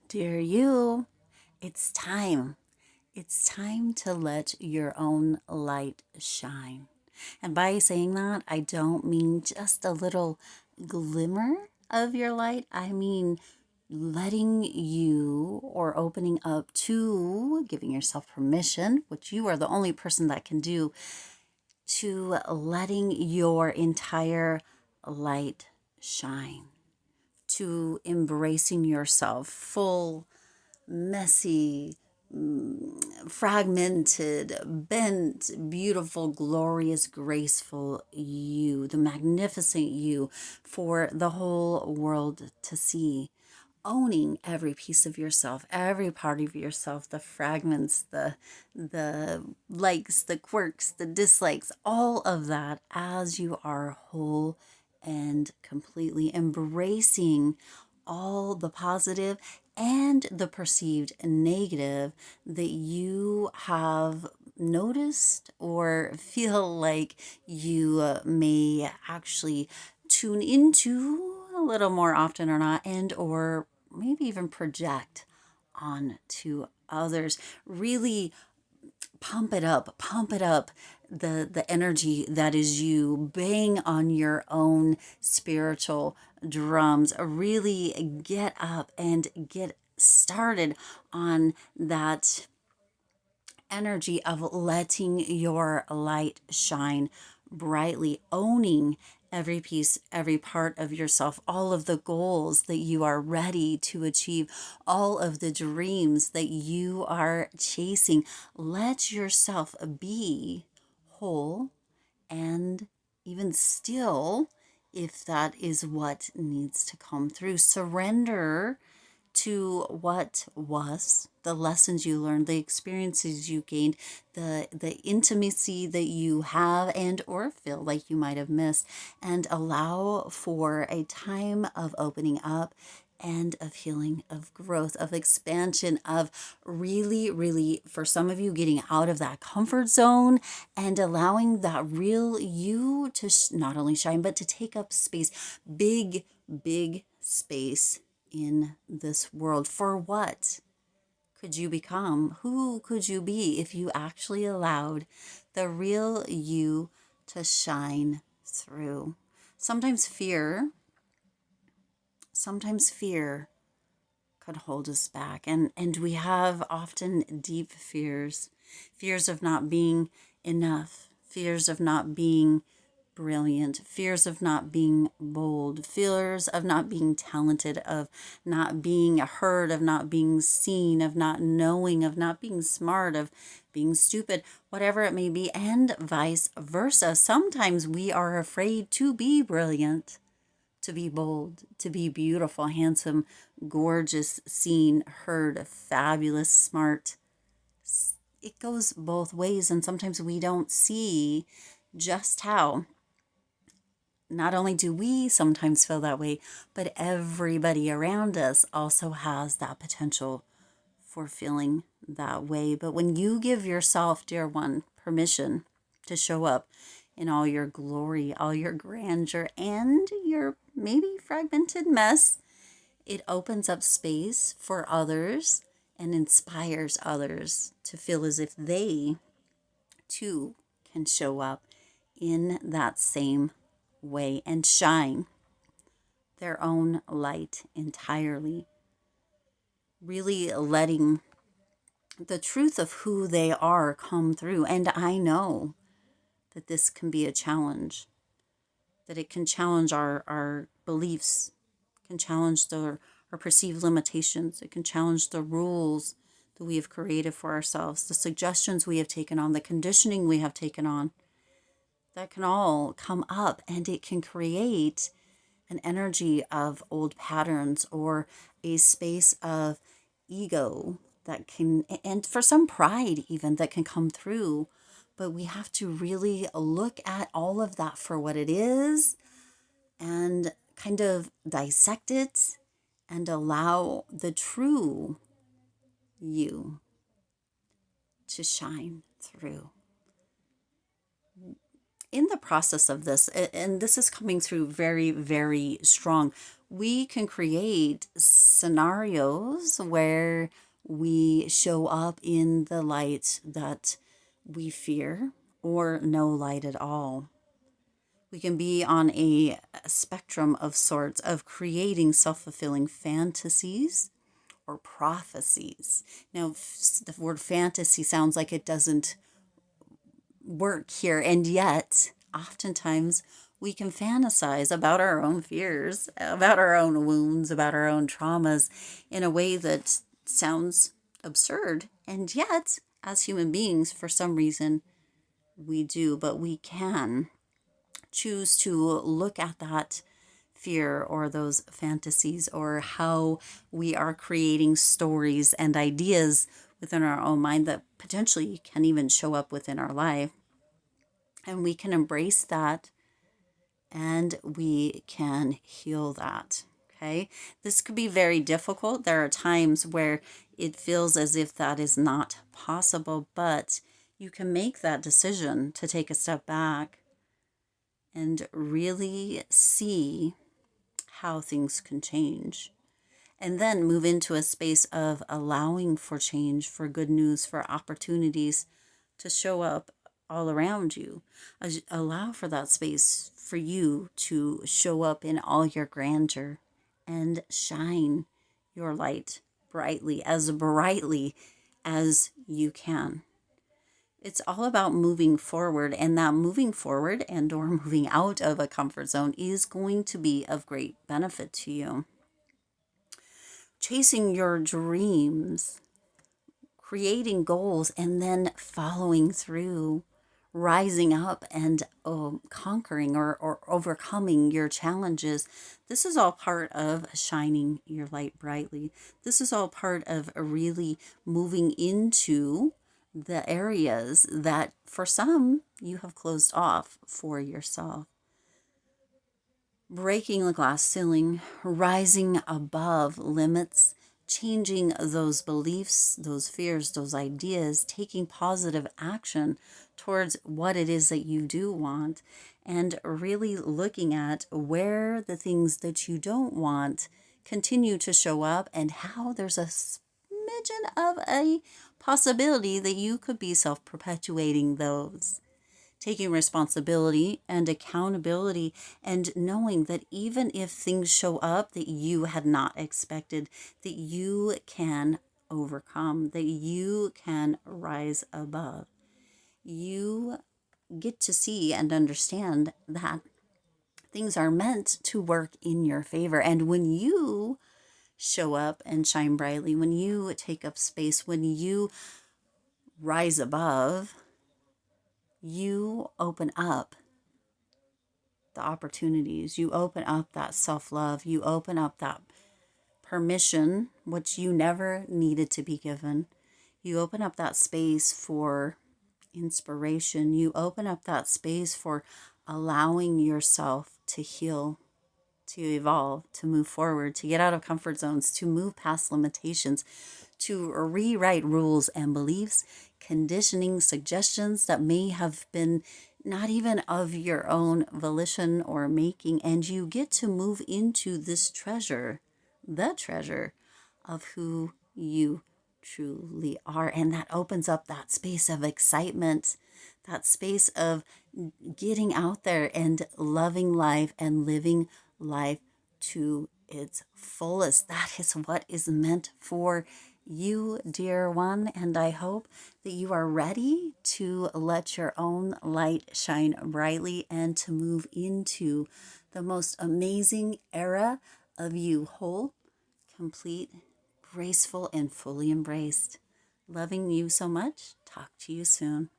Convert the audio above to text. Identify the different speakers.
Speaker 1: Dear you, it's time. It's time to let your own light shine. And by saying that, I don't mean just a little glimmer of your light. I mean letting you or opening up to giving yourself permission, which you are the only person that can do, to letting your entire light shine, to embracing yourself full, messy, fragmented, bent, beautiful, glorious, graceful you, the magnificent you for the whole world to see. Owning every piece of yourself, every part of yourself, the fragments, the likes, the quirks, the dislikes, all of that as you are whole and completely embracing all the positive and the perceived negative that you have noticed or feel like you may actually tune into a little more often or not, and or maybe even project on to others. Really pump it up, the energy that is you. Bang on your own spiritual drums. Really get up and get started on that energy of letting your light shine brightly, owning every piece, every part of yourself, all of the goals that you are ready to achieve, all of the dreams that you are chasing. Let yourself be whole and even still, if that is what needs to come through. Surrender to what was, the lessons you learned, the experiences you gained, the intimacy that you have and or feel like you might have missed, and allow for a time of opening up and of healing, of growth, of expansion, of really, for some of you, getting out of that comfort zone and allowing that real you to not only shine, but to take up space, big space in this world. For what could you become? Who could you be if you actually allowed the real you to shine through? Sometimes fear could hold us back. And we have often deep fears of not being enough, fears of not being brilliant, fears of not being bold, fears of not being talented, of not being heard, of not being seen, of not knowing, of not being smart, of being stupid, whatever it may be, and vice versa. Sometimes we are afraid to be brilliant, to be bold, to be beautiful, handsome, gorgeous, seen, heard, fabulous, smart. It goes both ways, and sometimes we don't see just how. Not only do we sometimes feel that way, but everybody around us also has that potential for feeling that way. But when you give yourself, dear one, permission to show up in all your glory, all your grandeur, and your maybe fragmented mess, it opens up space for others and inspires others to feel as if they too can show up in that same way and shine their own light entirely. Really letting the truth of who they are come through. And I know that this can be a challenge, that it can challenge our beliefs, can challenge our perceived limitations, it can challenge the rules that we have created for ourselves, the suggestions we have taken on, the conditioning we have taken on. That can all come up, and it can create an energy of old patterns or a space of ego that can, and for some pride even, that can come through. But we have to really look at all of that for what it is and kind of dissect it and allow the true you to shine through. In the process of this, and this is coming through very, very strong, we can create scenarios where we show up in the light that we fear or no light at all. We can be on a spectrum of sorts of creating self fulfilling fantasies or prophecies. Now, the word fantasy sounds like it doesn't work here, and yet, oftentimes, we can fantasize about our own fears, about our own wounds, about our own traumas in a way that sounds absurd. And yet, as human beings, for some reason, we do, but we can choose to look at that fear or those fantasies or how we are creating stories and ideas within our own mind that potentially can even show up within our life. And we can embrace that and we can heal that. Okay. This could be very difficult. There are times where it feels as if that is not possible, but you can make that decision to take a step back and really see how things can change. And then move into a space of allowing for change, for good news, for opportunities to show up all around you. Allow for that space for you to show up in all your grandeur and shine your light brightly as you can. It's all about moving forward, and that moving forward and or moving out of a comfort zone is going to be of great benefit to you. Chasing your dreams, creating goals, and then following through, rising up and conquering or overcoming your challenges. This is all part of shining your light brightly. This is all part of really moving into the areas that for some you have closed off for yourself. Breaking the glass ceiling, rising above limits, changing those beliefs, those fears, those ideas, taking positive action towards what it is that you do want, and really looking at where the things that you don't want continue to show up and how there's a smidgen of a possibility that you could be self-perpetuating those. Taking responsibility and accountability and knowing that even if things show up that you had not expected, that you can overcome, that you can rise above. You get to see and understand that things are meant to work in your favor. And when you show up and shine brightly, when you take up space, when you rise above, you open up the opportunities. You open up that self-love. You open up that permission, which you never needed to be given. You open up that space for inspiration. You open up that space for allowing yourself to heal, to evolve, to move forward, to get out of comfort zones, to move past limitations, to rewrite rules and beliefs, conditioning, suggestions that may have been not even of your own volition or making, and you get to move into this treasure, the treasure of who you truly are. And that opens up that space of excitement, that space of getting out there and loving life and living life to its fullest. That is what is meant for you, dear one. And I hope that you are ready to let your own light shine brightly and to move into the most amazing era of you, whole, complete, graceful, and fully embraced. Loving you so much. Talk to you soon.